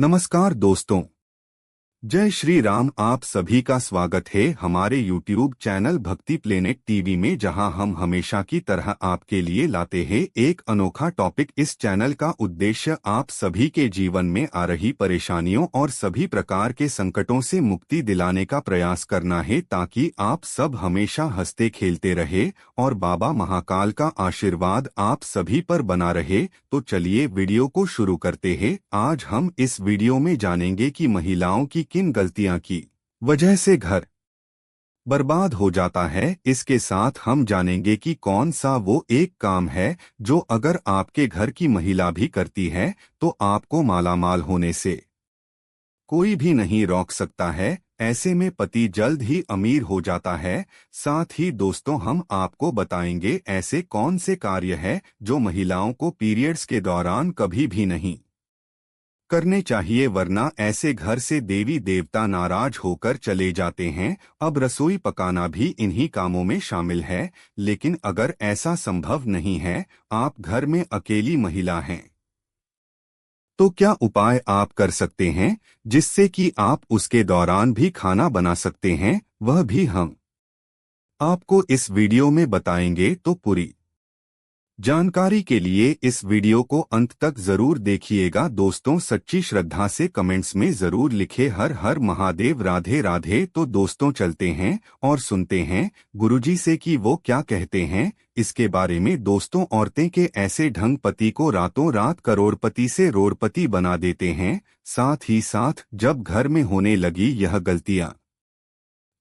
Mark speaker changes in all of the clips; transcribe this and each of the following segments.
Speaker 1: नमस्कार दोस्तों, जय श्री राम। आप सभी का स्वागत है हमारे YouTube चैनल भक्ति प्लेनेट टीवी में, जहां हम हमेशा की तरह आपके लिए लाते हैं एक अनोखा टॉपिक। इस चैनल का उद्देश्य आप सभी के जीवन में आ रही परेशानियों और सभी प्रकार के संकटों से मुक्ति दिलाने का प्रयास करना है, ताकि आप सब हमेशा हंसते खेलते रहे और बाबा महाकाल का आशीर्वाद आप सभी पर बना रहे। तो चलिए वीडियो को शुरू करते हैं। आज हम इस वीडियो में जानेंगे कि महिलाओं की किन गलतियां की वजह से घर बर्बाद हो जाता है। इसके साथ हम जानेंगे कि कौन सा वो एक काम है जो अगर आपके घर की महिला भी करती है तो आपको मालामाल होने से कोई भी नहीं रोक सकता है। ऐसे में पति जल्द ही अमीर हो जाता है। साथ ही दोस्तों, हम आपको बताएंगे ऐसे कौन से कार्य हैं जो महिलाओं को पीरियड्स के दौरान कभी भी नहीं करने चाहिए, वरना ऐसे घर से देवी देवता नाराज होकर चले जाते हैं। अब रसोई पकाना भी इन्हीं कामों में शामिल है। लेकिन अगर ऐसा संभव नहीं है, आप घर में अकेली महिला हैं, तो क्या उपाय आप कर सकते हैं जिससे कि आप उसके दौरान भी खाना बना सकते हैं, वह भी हम आपको इस वीडियो में बताएंगे। तो पूरी जानकारी के लिए इस वीडियो को अंत तक जरूर देखिएगा। दोस्तों, सच्ची श्रद्धा से कमेंट्स में जरूर लिखे हर हर महादेव, राधे राधे। तो दोस्तों, चलते हैं और सुनते हैं गुरुजी से कि वो क्या कहते हैं इसके बारे में। दोस्तों, औरतें के ऐसे ढंग पति को रातों रात करोड़पति से रोड़पति बना देते हैं। साथ ही साथ जब घर में होने लगी यह गलतियां,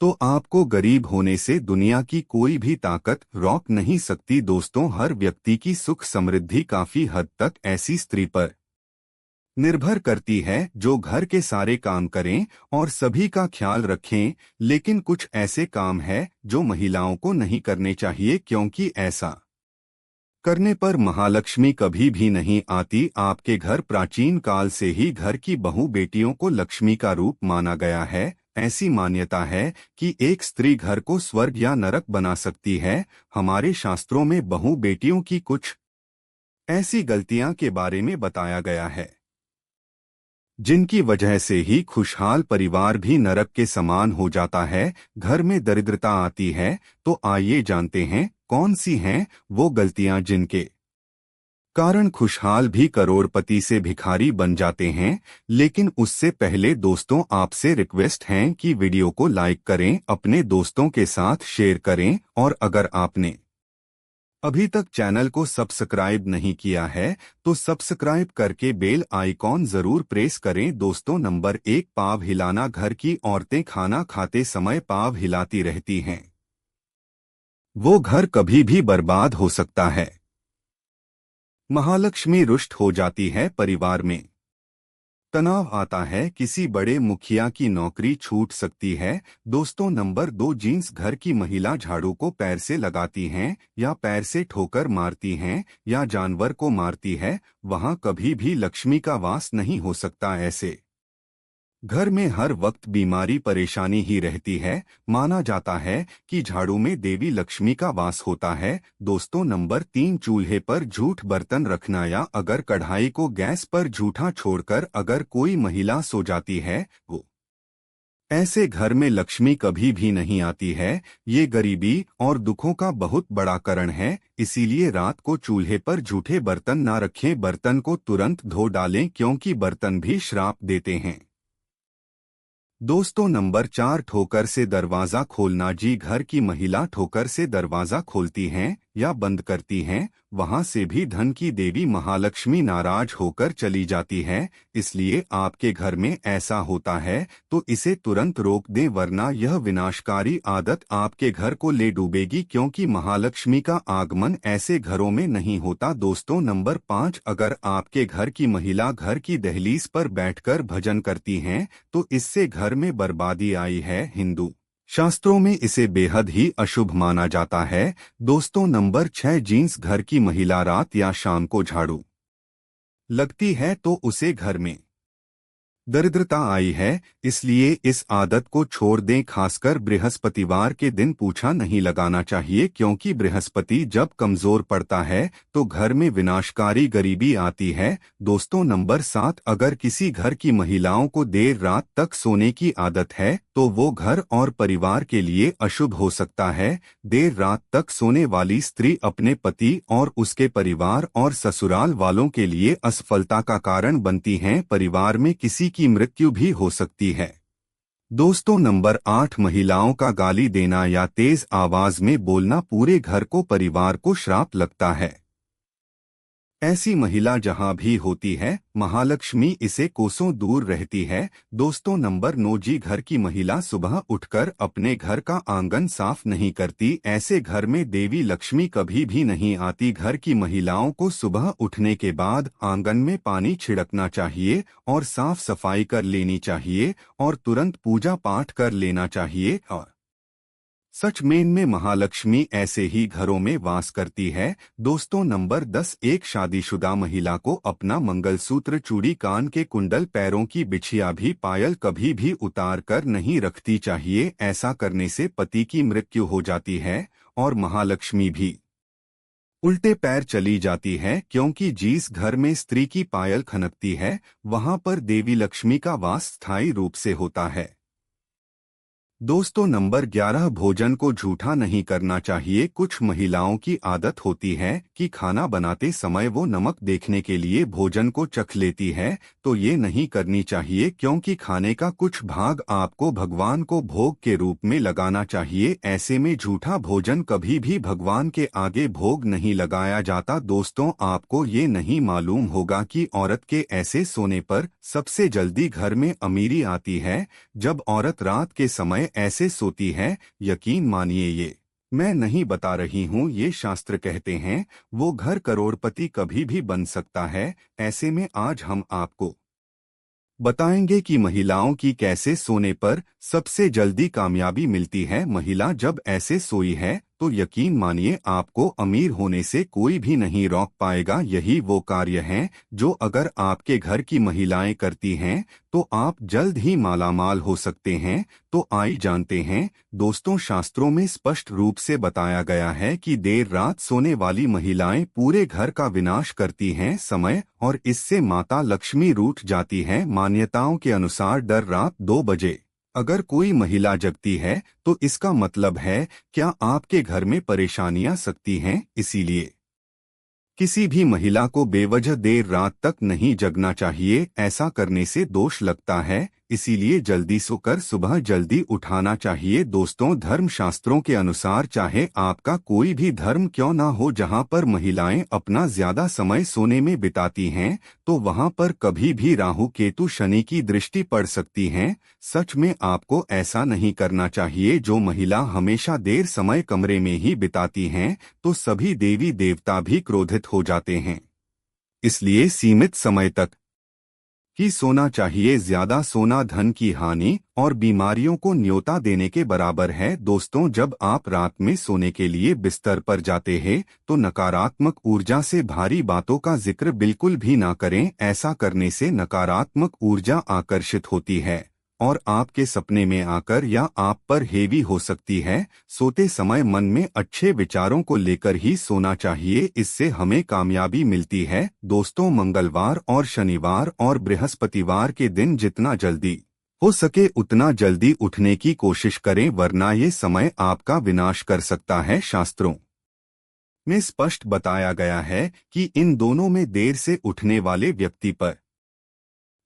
Speaker 1: तो आपको गरीब होने से दुनिया की कोई भी ताकत रोक नहीं सकती। दोस्तों, हर व्यक्ति की सुख समृद्धि काफी हद तक ऐसी स्त्री पर निर्भर करती है जो घर के सारे काम करें और सभी का ख्याल रखें। लेकिन कुछ ऐसे काम हैं जो महिलाओं को नहीं करने चाहिए, क्योंकि ऐसा करने पर महालक्ष्मी कभी भी नहीं आती। आपके घर प्राचीन काल से ही घर की बहू बेटियों को लक्ष्मी का रूप माना गया है। ऐसी मान्यता है कि एक स्त्री घर को स्वर्ग या नरक बना सकती है। हमारे शास्त्रों में बहू बेटियों की कुछ ऐसी गलतियां के बारे में बताया गया है जिनकी वजह से ही खुशहाल परिवार भी नरक के समान हो जाता है, घर में दरिद्रता आती है। तो आइए जानते हैं कौन सी हैं वो गलतियां जिनके कारण खुशहाल भी करोड़पति से भिखारी बन जाते हैं। लेकिन उससे पहले दोस्तों, आपसे रिक्वेस्ट है कि वीडियो को लाइक करें, अपने दोस्तों के साथ शेयर करें और अगर आपने अभी तक चैनल को सब्सक्राइब नहीं किया है तो सब्सक्राइब करके बेल आइकॉन जरूर प्रेस करें। दोस्तों, नंबर 1, पाँव हिलाना। घर की औरतें खाना खाते समय पाँव हिलाती रहती हैं, वो घर कभी भी बर्बाद हो सकता है। महालक्ष्मी रुष्ट हो जाती है, परिवार में तनाव आता है, किसी बड़े मुखिया की नौकरी छूट सकती है। दोस्तों, नंबर 2, जींस। घर की महिला झाड़ू को पैर से लगाती हैं या पैर से ठोकर मारती हैं या जानवर को मारती है, वहां कभी भी लक्ष्मी का वास नहीं हो सकता। ऐसे घर में हर वक्त बीमारी परेशानी ही रहती है। माना जाता है कि झाड़ू में देवी लक्ष्मी का वास होता है। दोस्तों, नंबर 3, चूल्हे पर झूठ बर्तन रखना या अगर कढ़ाई को गैस पर झूठा छोड़कर अगर कोई महिला सो जाती है, वो ऐसे घर में लक्ष्मी कभी भी नहीं आती है। ये गरीबी और दुखों का बहुत बड़ा कारण है। इसीलिए रात को चूल्हे पर झूठे बर्तन ना रखें, बर्तन को तुरंत धो डालें, क्योंकि बर्तन भी श्राप देते हैं। दोस्तों, नंबर 4, ठोकर से दरवाजा खोलना। जी, घर की महिला ठोकर से दरवाजा खोलती हैं या बंद करती हैं, वहां से भी धन की देवी महालक्ष्मी नाराज होकर चली जाती है। इसलिए आपके घर में ऐसा होता है तो इसे तुरंत रोक दें, वरना यह विनाशकारी आदत आपके घर को ले डूबेगी, क्योंकि महालक्ष्मी का आगमन ऐसे घरों में नहीं होता। दोस्तों, नंबर 5, अगर आपके घर की महिला घर की दहलीज पर बैठकर भजन करती हैं तो इससे घर में बर्बादी आई है। हिंदू शास्त्रों में इसे बेहद ही अशुभ माना जाता है। दोस्तों, नंबर 6, जींस। घर की महिला रात या शाम को झाड़ू लगती है तो उसे घर में दरिद्रता आई है, इसलिए इस आदत को छोड़ दें। खासकर बृहस्पतिवार के दिन पोछा नहीं लगाना चाहिए, क्योंकि बृहस्पति जब कमजोर पड़ता है तो घर में विनाशकारी गरीबी आती है। दोस्तों नंबर 7, अगर किसी घर की महिलाओं को देर रात तक सोने की आदत है तो वो घर और परिवार के लिए अशुभ हो सकता है। देर रात तक सोने वाली स्त्री अपने पति और उसके परिवार और ससुराल वालों के लिए असफलता का कारण बनती हैं। परिवार में किसी की मृत्यु भी हो सकती है। दोस्तों नंबर 8, महिलाओं का गाली देना या तेज आवाज में बोलना पूरे घर को परिवार को श्राप लगता है। ऐसी महिला जहां भी होती है, महालक्ष्मी इसे कोसों दूर रहती है। दोस्तों नंबर 9 जी, घर की महिला सुबह उठकर अपने घर का आंगन साफ नहीं करती, ऐसे घर में देवी लक्ष्मी कभी भी नहीं आती। घर की महिलाओं को सुबह उठने के बाद आंगन में पानी छिड़कना चाहिए और साफ सफाई कर लेनी चाहिए और तुरंत पूजा पाठ कर लेना चाहिए। और सच में महालक्ष्मी ऐसे ही घरों में वास करती है। दोस्तों नंबर 10, एक शादीशुदा महिला को अपना मंगलसूत्र, चूड़ी, कान के कुंडल, पैरों की बिछिया भी, पायल कभी भी उतार कर नहीं रखती चाहिए। ऐसा करने से पति की मृत्यु हो जाती है और महालक्ष्मी भी उल्टे पैर चली जाती है, क्योंकि जिस घर में स्त्री की पायल खनकती है वहां पर देवी लक्ष्मी का वास स्थायी रूप से होता है। दोस्तों नंबर 11, भोजन को झूठा नहीं करना चाहिए। कुछ महिलाओं की आदत होती है कि खाना बनाते समय वो नमक देखने के लिए भोजन को चख लेती है, तो ये नहीं करनी चाहिए, क्योंकि खाने का कुछ भाग आपको भगवान को भोग के रूप में लगाना चाहिए। ऐसे में झूठा भोजन कभी भी भगवान के आगे भोग नहीं लगाया जाता। दोस्तों आपको ये नहीं मालूम होगा कि औरत के ऐसे सोने पर सबसे जल्दी घर में अमीरी आती है, जब औरत रात के समय ऐसे सोती है। यकीन मानिए, ये मैं नहीं बता रही हूँ, ये शास्त्र कहते हैं। वो घर करोड़पति कभी भी बन सकता है। ऐसे में आज हम आपको बताएंगे कि महिलाओं की कैसे सोने पर सबसे जल्दी कामयाबी मिलती है। महिला जब ऐसे सोई है तो यकीन मानिए आपको अमीर होने से कोई भी नहीं रोक पाएगा। यही वो कार्य हैं जो अगर आपके घर की महिलाएं करती हैं तो आप जल्द ही मालामाल हो सकते हैं। तो आइए जानते हैं। दोस्तों शास्त्रों में स्पष्ट रूप से बताया गया है कि देर रात सोने वाली महिलाएं पूरे घर का विनाश करती हैं समय, और इससे माता लक्ष्मी रूठ जाती है। मान्यताओं के अनुसार डर रात 2 बजे अगर कोई महिला जगती है तो इसका मतलब है क्या आपके घर में परेशानियां सकती हैं। इसीलिए किसी भी महिला को बेवजह देर रात तक नहीं जगना चाहिए। ऐसा करने से दोष लगता है, इसीलिए जल्दी सोकर सुबह जल्दी उठाना चाहिए। दोस्तों धर्म शास्त्रों के अनुसार चाहे आपका कोई भी धर्म क्यों ना हो, जहां पर महिलाएं अपना ज्यादा समय सोने में बिताती हैं तो वहां पर कभी भी राहु केतु शनि की दृष्टि पड़ सकती है। सच में आपको ऐसा नहीं करना चाहिए। जो महिला हमेशा देर समय कमरे में ही बिताती हैं तो सभी देवी देवता भी क्रोधित हो जाते हैं। इसलिए सीमित समय तक ही सोना चाहिए। ज्यादा सोना धन की हानि और बीमारियों को न्योता देने के बराबर है। दोस्तों जब आप रात में सोने के लिए बिस्तर पर जाते हैं तो नकारात्मक ऊर्जा से भारी बातों का जिक्र बिल्कुल भी ना करें। ऐसा करने से नकारात्मक ऊर्जा आकर्षित होती है और आपके सपने में आकर या आप पर हेवी हो सकती है। सोते समय मन में अच्छे विचारों को लेकर ही सोना चाहिए, इससे हमें कामयाबी मिलती है। दोस्तों मंगलवार और शनिवार और बृहस्पतिवार के दिन जितना जल्दी हो सके उतना जल्दी उठने की कोशिश करें, वरना ये समय आपका विनाश कर सकता है। शास्त्रों में स्पष्ट बताया गया है कि इन दोनों में देर से उठने वाले व्यक्ति पर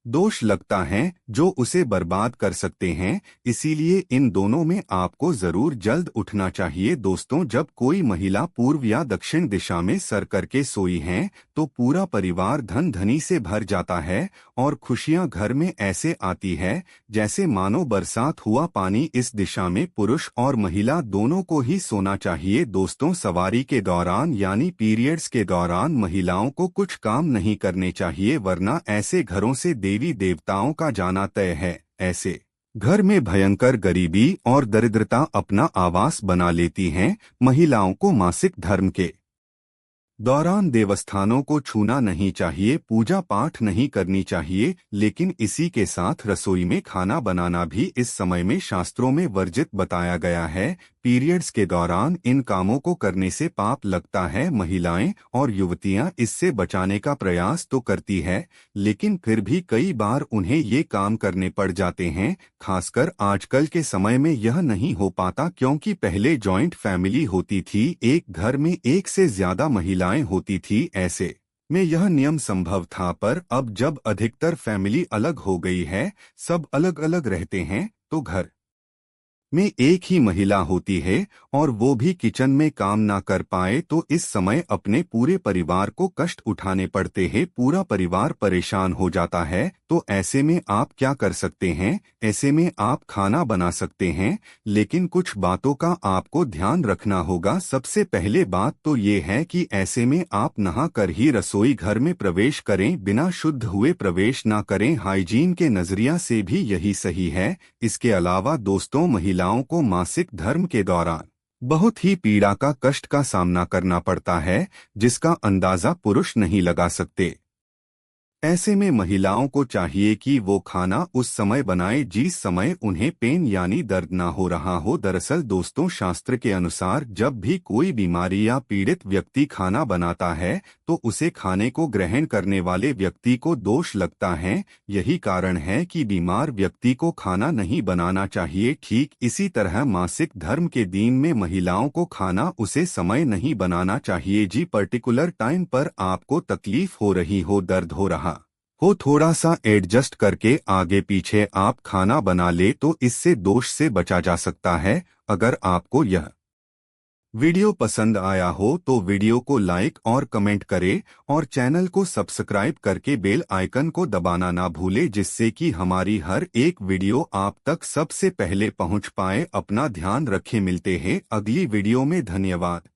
Speaker 1: दोष लगता है जो उसे बर्बाद कर सकते हैं। इसीलिए इन दोनों में आपको जरूर जल्द उठना चाहिए। दोस्तों जब कोई महिला पूर्व या दक्षिण दिशा में सर करके सोई है तो पूरा परिवार धन धनी से भर जाता है और खुशियां घर में ऐसे आती है जैसे मानो बरसात हुआ पानी। इस दिशा में पुरुष और महिला दोनों को ही सोना चाहिए। दोस्तों सवारी के दौरान यानी पीरियड्स के दौरान महिलाओं को कुछ काम नहीं करने चाहिए, वरना ऐसे घरों से देवी देवताओं का जाना तय है। ऐसे घर में भयंकर गरीबी और दरिद्रता अपना आवास बना लेती हैं। महिलाओं को मासिक धर्म के दौरान देवस्थानों को छूना नहीं चाहिए, पूजा पाठ नहीं करनी चाहिए, लेकिन इसी के साथ रसोई में खाना बनाना भी इस समय में शास्त्रों में वर्जित बताया गया है। पीरियड्स के दौरान इन कामों को करने से पाप लगता है। महिलाएं और युवतियां इससे बचाने का प्रयास तो करती है, लेकिन फिर भी कई बार उन्हें ये काम करने पड़ जाते हैं। खासकर आजकल के समय में यह नहीं हो पाता, क्योंकि पहले जॉइंट फैमिली होती थी, एक घर में एक से ज्यादा महिलाएं होती थी, ऐसे में यह नियम संभव था। पर अब जब अधिकतर फैमिली अलग हो गई है, सब अलग अलग रहते हैं, तो घर में एक ही महिला होती है और वो भी किचन में काम ना कर पाए तो इस समय अपने पूरे परिवार को कष्ट उठाने पड़ते हैं, पूरा परिवार परेशान हो जाता है। तो ऐसे में आप क्या कर सकते हैं? ऐसे में आप खाना बना सकते हैं, लेकिन कुछ बातों का आपको ध्यान रखना होगा। सबसे पहले बात तो ये है कि ऐसे में आप नहा कर ही रसोई घर में प्रवेश करें, बिना शुद्ध हुए प्रवेश ना करें। हाइजीन के नजरिया से भी यही सही है। इसके अलावा दोस्तों, महिलाओं को मासिक धर्म के दौरान बहुत ही पीड़ा का कष्ट का सामना करना पड़ता है, जिसका अंदाजा पुरुष नहीं लगा सकते। ऐसे में महिलाओं को चाहिए कि वो खाना उस समय बनाए जिस समय उन्हें पेन यानी दर्द ना हो रहा हो। दरअसल दोस्तों, शास्त्र के अनुसार जब भी कोई बीमारी या पीड़ित व्यक्ति खाना बनाता है तो उसे खाने को ग्रहण करने वाले व्यक्ति को दोष लगता है। यही कारण है कि बीमार व्यक्ति को खाना नहीं बनाना चाहिए। ठीक इसी तरह मासिक धर्म के दिन में महिलाओं को खाना उसे समय नहीं बनाना चाहिए। जी पर्टिकुलर टाइम पर आपको तकलीफ हो रही हो, दर्द हो रहा हो, थोड़ा सा एडजस्ट करके आगे पीछे आप खाना बना ले तो इससे दोष से बचा जा सकता है। अगर आपको यह वीडियो पसंद आया हो तो वीडियो को लाइक और कमेंट करें और चैनल को सब्सक्राइब करके बेल आइकन को दबाना ना भूले, जिससे कि हमारी हर एक वीडियो आप तक सबसे पहले पहुंच पाए। अपना ध्यान रखें, मिलते हैं अगली वीडियो में। धन्यवाद।